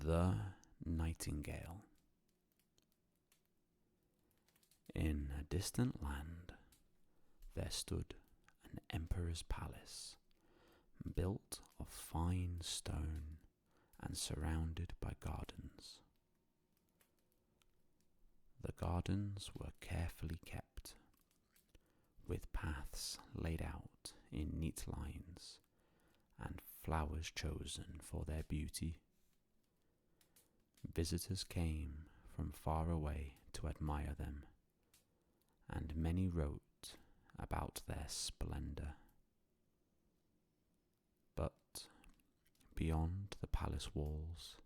The Nightingale. In a distant land, there stood an emperor's palace, built of fine stone and surrounded by gardens. The gardens were carefully kept, with paths laid out in neat lines and flowers chosen for their beauty. Visitors came from far away to admire them, and many wrote about their splendour. But beyond the palace walls,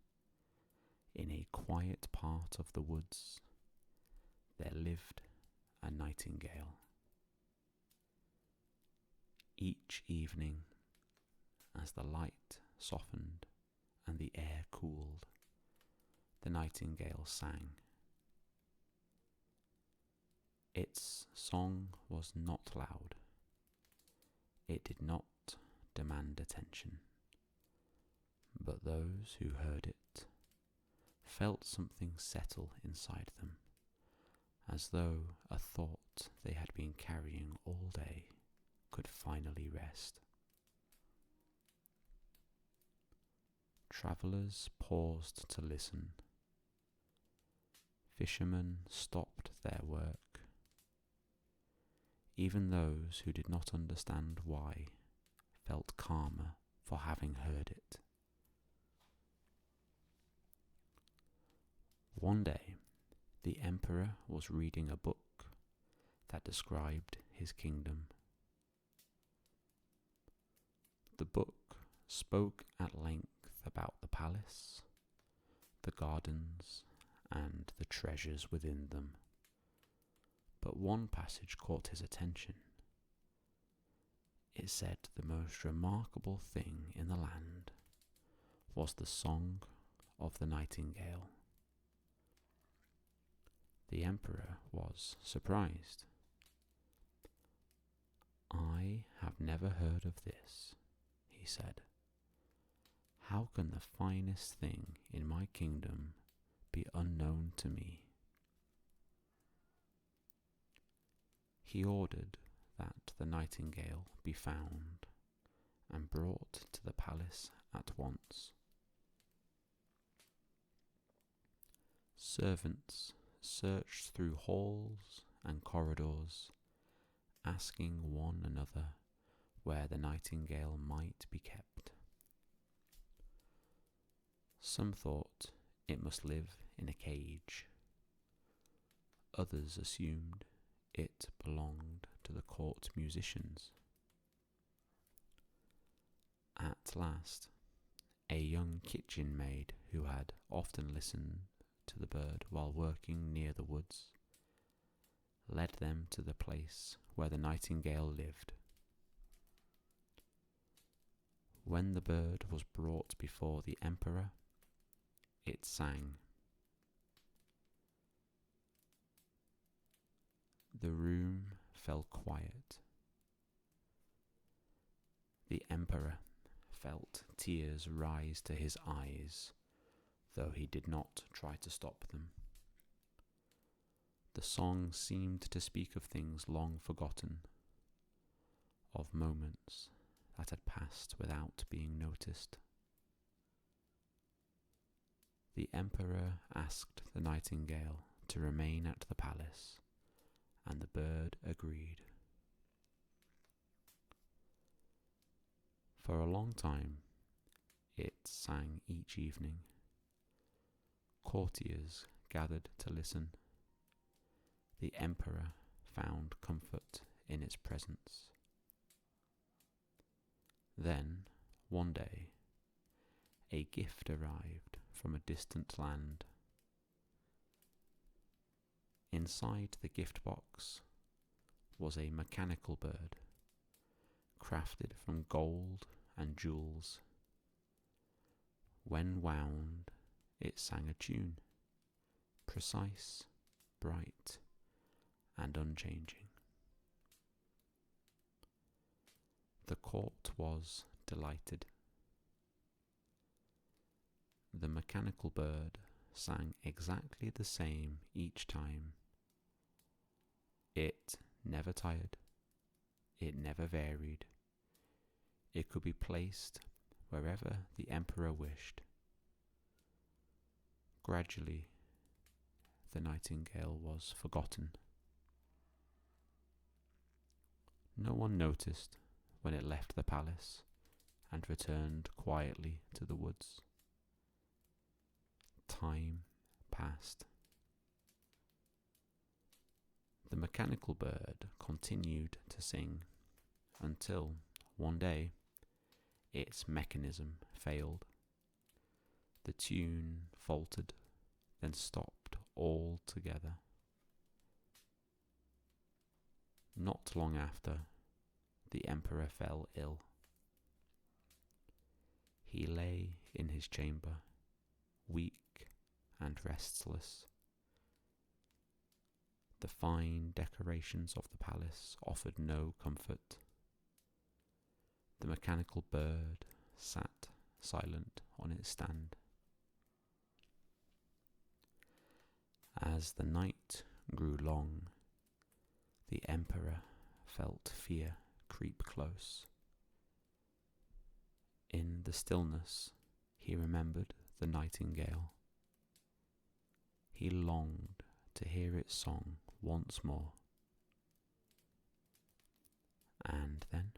in a quiet part of the woods, there lived a nightingale. Each evening, as the light softened and the air cooled, the nightingale sang. Its song was not loud. It did not demand attention, but those who heard it felt something settle inside them, as though a thought they had been carrying all day could finally rest. Travellers paused to listen. Fishermen stopped their work. Even those who did not understand why felt calmer for having heard it. One day, the emperor was reading a book that described his kingdom. The book spoke at length about the palace, the gardens, and the treasures within them. But one passage caught his attention. It said the most remarkable thing in the land was the song of the nightingale. The emperor was surprised. "I have never heard of this," he said. "How can the finest thing in my kingdom be unknown to me?" He ordered that the nightingale be found and brought to the palace at once. Servants searched through halls and corridors, asking one another where the nightingale might be kept. Some thought it must live in a cage. Others assumed it belonged to the court musicians. At last, a young kitchen maid who had often listened to the bird while working near the woods led them to the place where the nightingale lived. When the bird was brought before the emperor, it sang. The room fell quiet. The emperor felt tears rise to his eyes, though he did not try to stop them. The song seemed to speak of things long forgotten, of moments that had passed without being noticed. The emperor asked the nightingale to remain at the palace, and the bird agreed. For a long time, it sang each evening. Courtiers gathered to listen. The emperor found comfort in its presence. Then, one day, a gift arrived from a distant land. Inside the gift box was a mechanical bird, crafted from gold and jewels. When wound, it sang a tune, precise, bright, and unchanging. The court was delighted. The mechanical bird sang exactly the same each time. It never tired. It never varied. It could be placed wherever the emperor wished. Gradually, the nightingale was forgotten. No one noticed when it left the palace and returned quietly to the woods. Time passed. The mechanical bird continued to sing until, one day, its mechanism failed. The tune faltered, then stopped altogether. Not long after, the emperor fell ill. He lay in his chamber, weak and restless. The fine decorations of the palace offered no comfort. The mechanical bird sat silent on its stand. As the night grew long, the emperor felt fear creep close. In the stillness, he remembered the nightingale. He longed to hear its song once more. And then,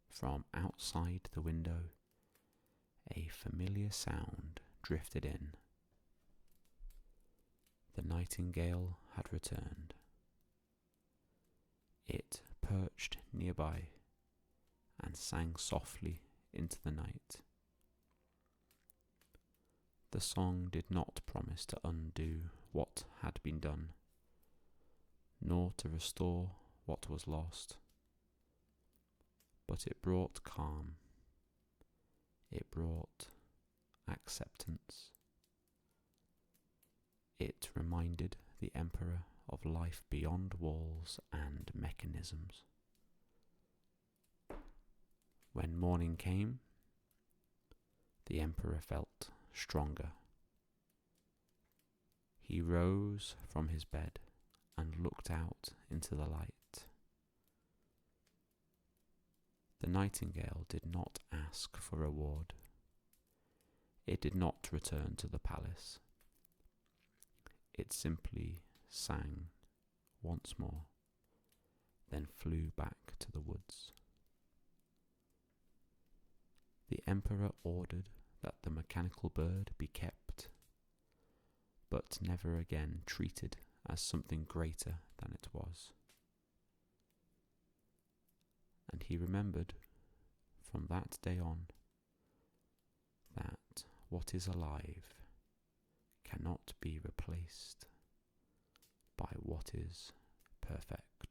from outside the window, a familiar sound drifted in. The nightingale had returned. It perched nearby and sang softly into the night. The song did not promise to undo what had been done, nor to restore what was lost, but it brought calm. It brought acceptance. It reminded the emperor of life beyond walls and mechanisms. When morning came, the emperor felt stronger. He rose from his bed and looked out into the light. The nightingale did not ask for reward. It did not return to the palace. It simply sang once more, then flew back to the woods. The emperor ordered that the mechanical bird be kept, but never again treated as something greater than it was. And he remembered from that day on that what is alive cannot be replaced by what is perfect.